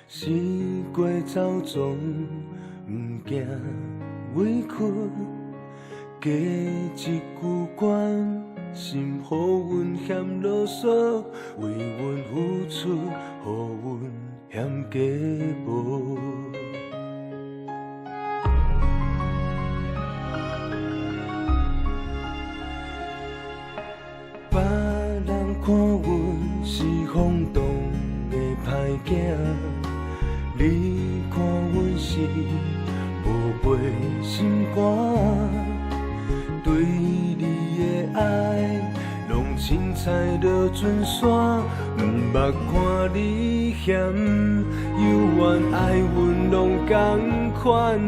时过走总不惊委屈，加一句关心，予阮嫌啰嗦，为阮付出，予阮嫌加无。别人看阮是风动的歹囝，你看阮是无陪心肝。对你的爱，拢凊彩落船山，毋捌看你嫌，犹原爱阮拢同款。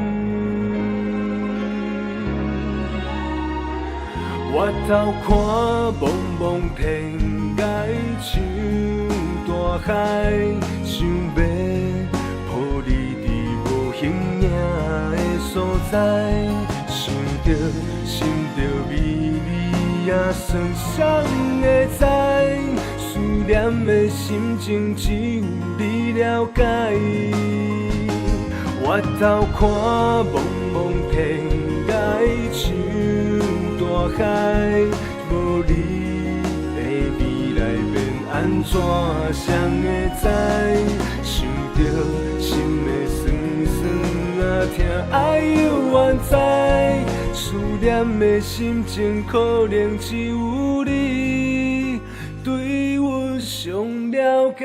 我头看茫茫天涯，像大海，想要抱你伫无形影的所在，想着微微啊酸酸的知，思念的心情只有你了解。我头看茫茫天涯，像大海，无你的未来变安怎，谁会知？想着心会酸酸啊痛，爱犹原在，思念的心情可能只有你对阮上了解。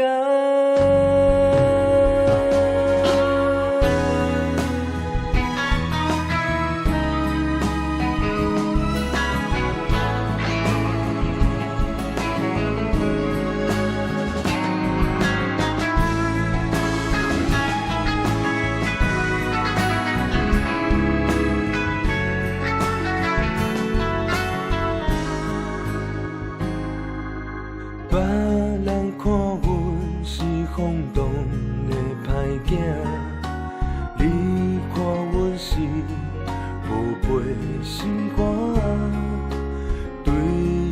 别人看阮是风动的歹囝，你看阮是无陪心肝。对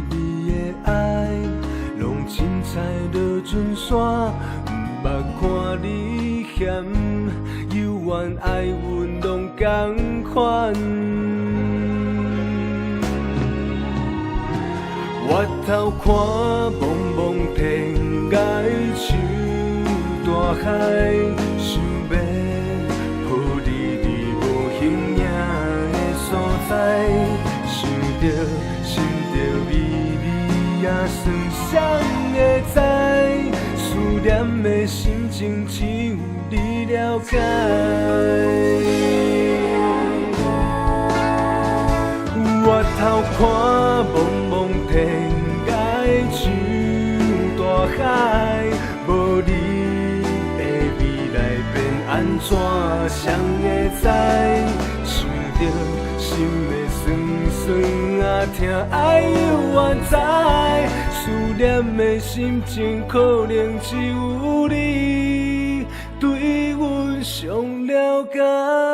你的爱，拢凊彩落船山，毋捌看你嫌，犹原爱阮拢同款。我头看茫茫天涯，像大海，想要抱你伫无形影的所在，想着微微啊酸酸的知，思念的心情只有你了解。我头看茫茫天涯，像大海，无你的未来变安怎，谁会知？想着心会酸酸啊痛，爱犹原在，思念的心情可能只有你对阮上了解。